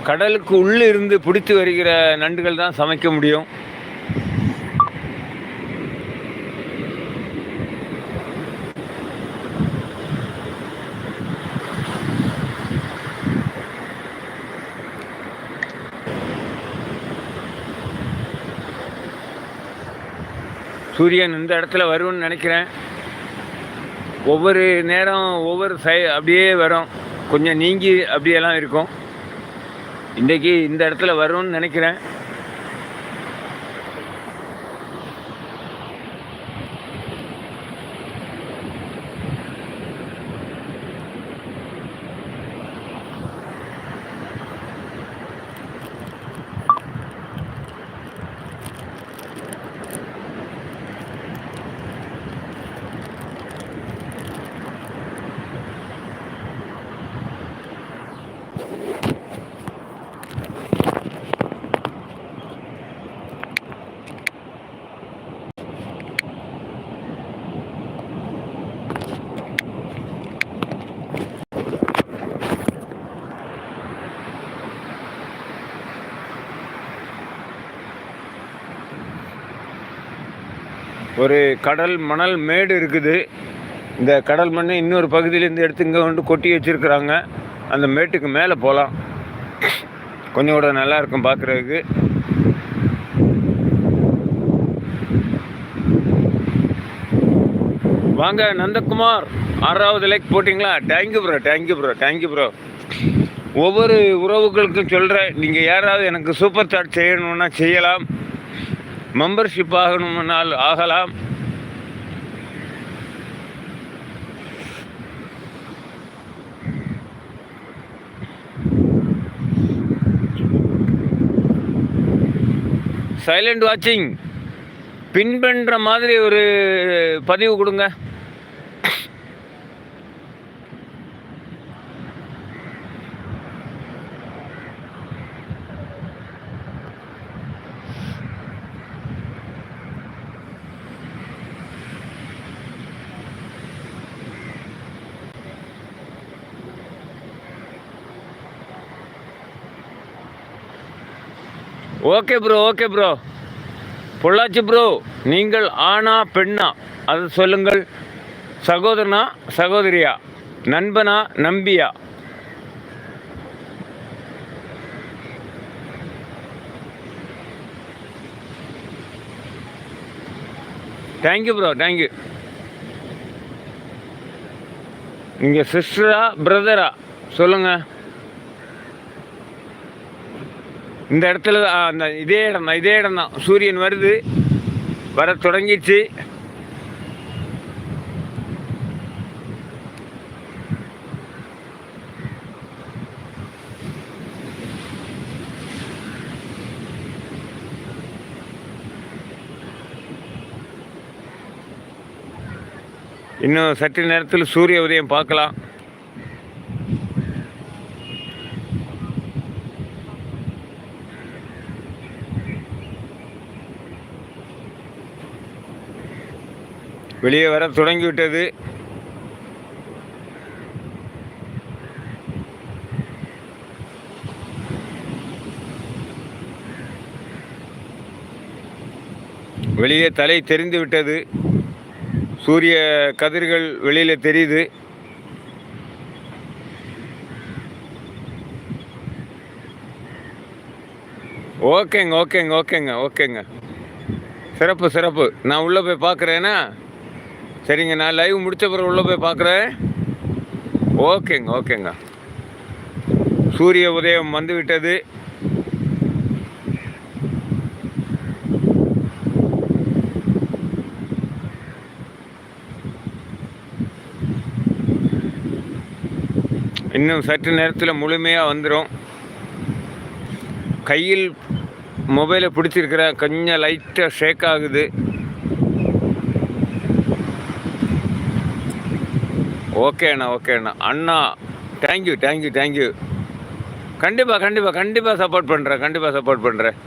கடலுக்கு உள்ளே இருந்து பிடித்து வருகிற நண்டுகள் தான் சமைக்க முடியும். சூரியன் இந்த இடத்துல வரும்னு நினைக்கிறேன். ஒவ்வொரு நேரம் ஒவ்வொரு அப்படியே வரும், கொஞ்சம் நீங்கி அப்படியெல்லாம் இருக்கும். இன்றைக்கி இந்த இடத்துல வரும்னு நினைக்கிறேன். ஒரு கடல் மணல் மேடு இருக்குது. இந்த கடல் மண் இன்னொரு பகுதியிலேருந்து எடுத்து இங்கே வந்து கொட்டி வச்சுருக்குறாங்க. அந்த மேட்டுக்கு மேலே போகலாம், கொஞ்சம் கூட நல்லாயிருக்கும் பார்க்குறதுக்கு. வாங்க நந்தகுமார், 6வது லைக் போட்டிங்களா? Thank you bro, thank you bro, thank you bro. ஒவ்வொரு உறவுகளுக்கும் சொல்கிறேன், நீங்கள் யாராவது எனக்கு சூப்பர் சாட் செய்யணுன்னா செய்யலாம், மெம்பர்ஷிப் ஆகணும்னால் ஆகலாம். சைலண்ட் வாட்சிங் பின் பண்ணுற மாதிரி ஒரு பதிவு கொடுங்க. Okay bro, okay bro. Pollachi bro, நீங்கள் ஆணா பெண்ணா அது சொல்லுங்கள். சகோதரனா சகோதரியா, நண்பனா நம்பியா? Thank you bro, thank you. நீங்கள் சிஸ்டரா பிரதரா சொல்லுங்கள். இந்த இடத்துல அந்த இதே இடம் தான். சூரியன் வருது, வர தொடங்கிடுச்சு. இன்னும் சற்று நேரத்தில் சூரிய உதயம் பார்க்கலாம். வெளியே வர தொடங்கிவிட்டது. வெளியே தலை தெரிந்து விட்டது. சூரிய கதிர்கள் வெளியில் தெரியுது. ஓகேங்க, ஓகேங்க, ஓகேங்க, ஓகேங்க. சிறப்பு, சிறப்பு. நான் உள்ளே போய் பார்க்குறேன்னா சரிங்க. நான் லைவ் முடித்த பிறகு உள்ளே போய் பார்க்குறேன். ஓகேங்க, ஓகேங்க. சூரிய உதயம் வந்து விட்டது. இன்னும் சற்று நேரத்தில் முழுமையாக வந்துடும். கையில் மொபைலை பிடிச்சிருக்கிற, கொஞ்சம் லைட்டாக ஷேக் ஆகுது. ஓகே அண்ணா, ஓகே அண்ணா. அண்ணா தேங்க்யூ, தேங்க்யூ, தேங்க்யூ. கண்டிப்பாக கண்டிப்பாக கண்டிப்பாக சப்போர்ட் பண்ணுறேன், கண்டிப்பாக சப்போர்ட் பண்ணுறேன்.